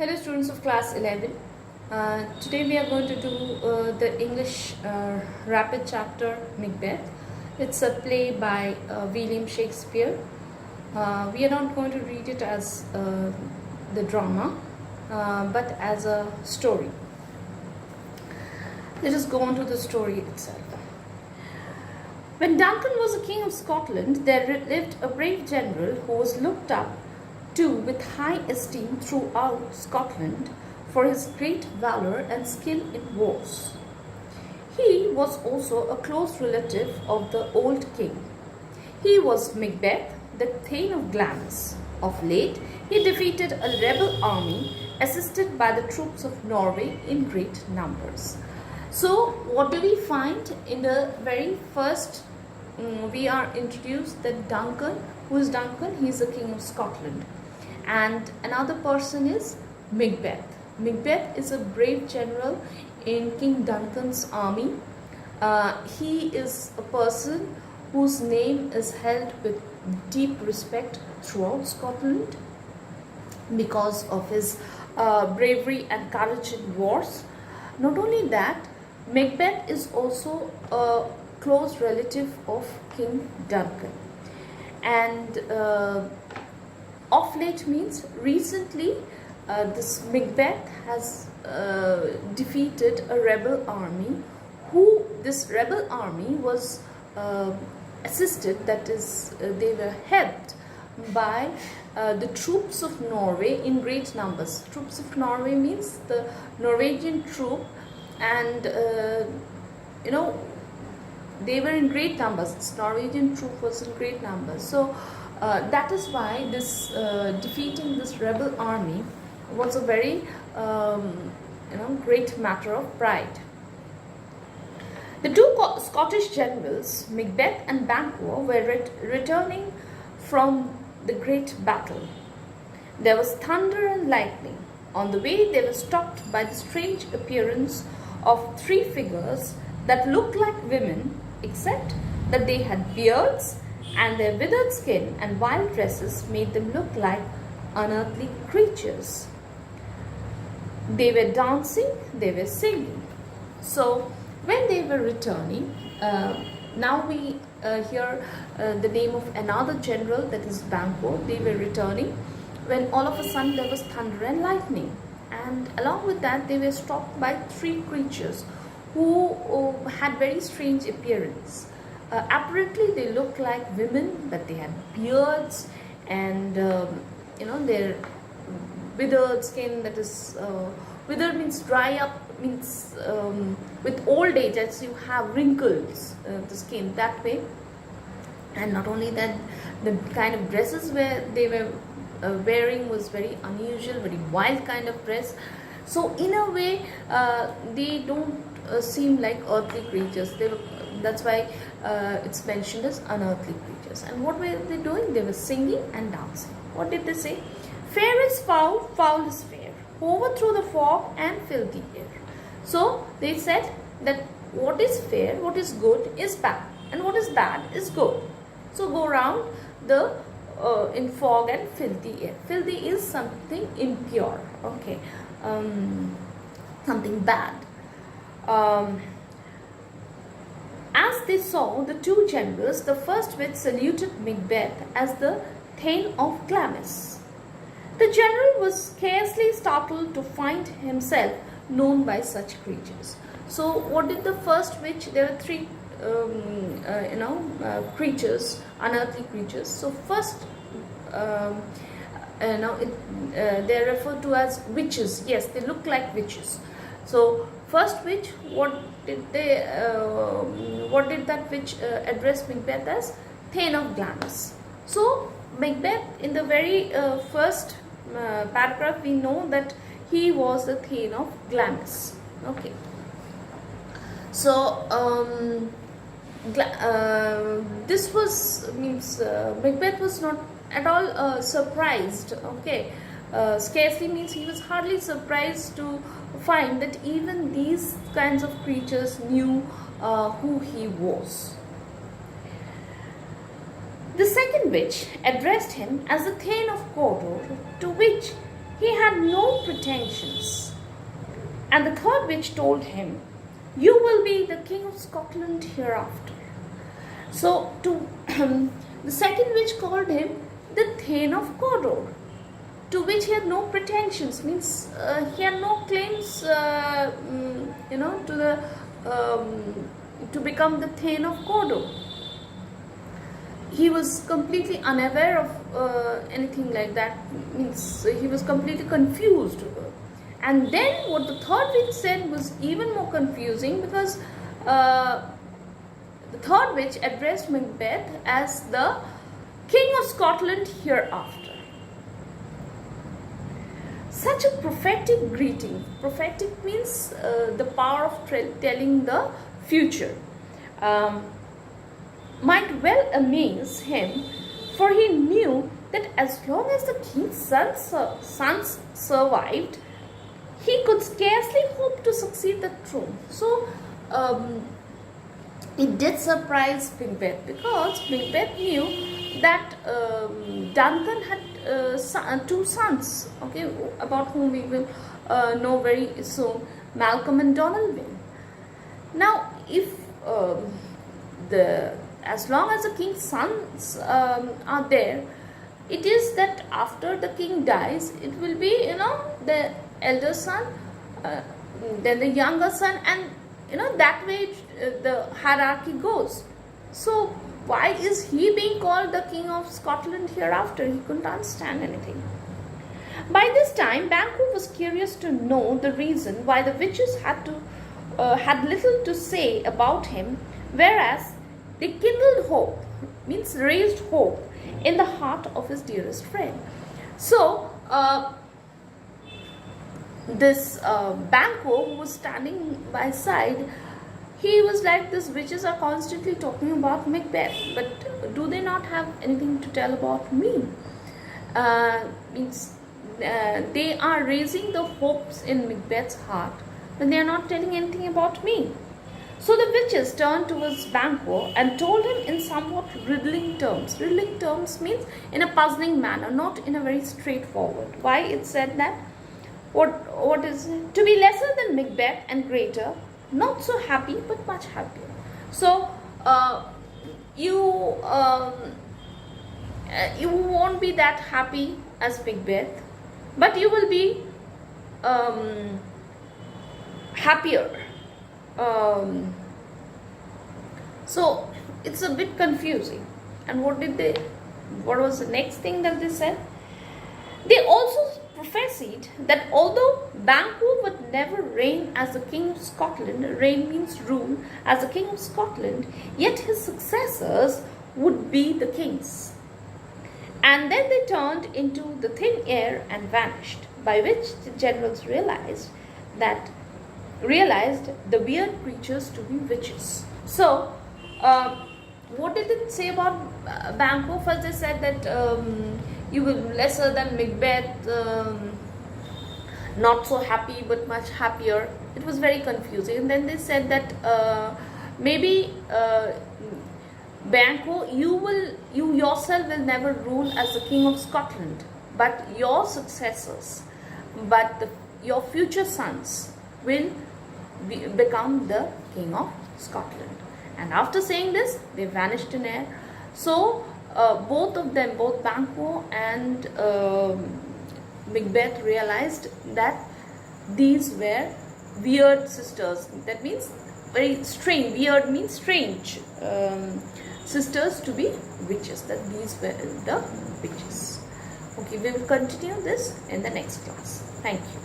Hello students of class 11. Today we are going to do the English rapid chapter Macbeth. It's a play by William Shakespeare. We are not going to read it as the drama but as a story. Let us go on to the story itself. When Duncan was a king of Scotland, there lived a brave general who was looked up to with high esteem throughout Scotland for his great valour and skill in wars. He was also a close relative of the old king. He was Macbeth, the Thane of Glamis. Of late, he defeated a rebel army assisted by the troops of Norway in great numbers. So, what do we find in the very first? We are introduced that Duncan, who is Duncan? He is the king of Scotland. And another person is Macbeth. Macbeth is a brave general in King Duncan's army. He is a person whose name is held with deep respect throughout Scotland because of his bravery and courage in wars. Not only that, Macbeth is also a close relative of King Duncan. And of late means recently this Macbeth has defeated a rebel army who this rebel army was assisted, that is they were helped by the troops of Norway in great numbers. Troops of Norway means the Norwegian troop, and they were in great numbers. This Norwegian troop was in great numbers. So that is why this defeating this rebel army was a very great matter of pride. The two Scottish generals, Macbeth and Banquo, were returning from the great battle. There was thunder and lightning. On the way, they were stopped by the strange appearance of three figures that looked like women, except that they had beards, and their withered skin and wild dresses made them look like unearthly creatures. They were dancing, they were singing. So when they were returning, now we hear the name of another general, that is Banquo. They were returning when all of a sudden there was thunder and lightning, and along with that they were stopped by three creatures who had very strange appearance. Apparently they looked like women, but they had beards and their withered skin, that is withered means dry up, means with old age, as you have wrinkles the skin that way. And not only that, the kind of dresses where they were wearing was very unusual, very wild kind of dress. So in a way they don't seem like earthly creatures. That's why it's mentioned as unearthly creatures. And what were they doing? They were singing and dancing. What did they say? Fair is foul, foul is fair. Over through the fog and fill the air. So they said that what is fair, what is good is bad, and what is bad is good. So go round the in fog and filthy air. Filthy is something impure, okay, something bad. As they saw the two generals, the first which saluted Macbeth as the Thane of Glamis. The general was scarcely startled to find himself known by such creatures. So what did the first which? There were three creatures, unearthly creatures. So first they're referred to as witches. Yes, they look like witches. So first witch, what did that witch address Macbeth as? Thane of Glamis. So Macbeth, in the very first paragraph, we know that he was the Thane of Glamis. Okay. So this was Macbeth was not at all surprised. Okay. Scarcely means he was hardly surprised to find that even these kinds of creatures knew who he was. The second witch addressed him as the Thane of Cawdor, to which he had no pretensions. And the third witch told him, "You will be the king of Scotland hereafter." So the second witch called him the Thane of Cawdor, to which he had no pretensions, means he had no claims, to become the Thane of Cawdor. He was completely unaware of anything like that, means he was completely confused. And then what the third witch said was even more confusing, because the third witch addressed Macbeth as the King of Scotland hereafter. Such a prophetic greeting. Prophetic means the power of telling the future. Might well amaze him, for he knew that as long as the king's sons survived, he could scarcely hope to succeed the throne. So it did surprise Macbeth, because Macbeth knew that Duncan had two sons, okay, about whom we will know very soon, Malcolm and Donalbain. Now, if as long as the king's sons are there, it is that after the king dies, it will be, the elder son, then the younger son, and that way the hierarchy goes. So why is he being called the King of Scotland hereafter? He couldn't understand anything. By this time, Banquo was curious to know the reason why the witches had little to say about him, whereas they kindled hope, means raised hope, in the heart of his dearest friend. So this Banquo, who was standing by his side, he was like, these witches are constantly talking about Macbeth, but do they not have anything to tell about me? Means they are raising the hopes in Macbeth's heart, but they are not telling anything about me. So the witches turned towards Banquo and told him in somewhat riddling terms. Riddling terms means in a puzzling manner, not in a very straightforward. Why it said that? What is it? To be lesser than Macbeth and greater, not so happy but much happier. So you won't be that happy as Macbeth, but you will be happier. So it's a bit confusing. And what was the next thing that they said? They also prophesied that although Banquo would never reign as the King of Scotland, reign means rule, as the King of Scotland, yet his successors would be the kings. And then they turned into the thin air and vanished, by which the generals realized the weird creatures to be witches. So, what did it say about Banquo? First they said that you will be lesser than Macbeth, not so happy but much happier. It was very confusing. And then they said that maybe Banquo, you yourself will never rule as the King of Scotland, but your successors, your future sons will become the King of Scotland. And after saying this, they vanished in air. So both of them, both Banquo and Macbeth, realized that these were weird sisters. That means very strange. Weird means strange. Sisters to be witches. That these were the witches. Okay, we will continue this in the next class. Thank you.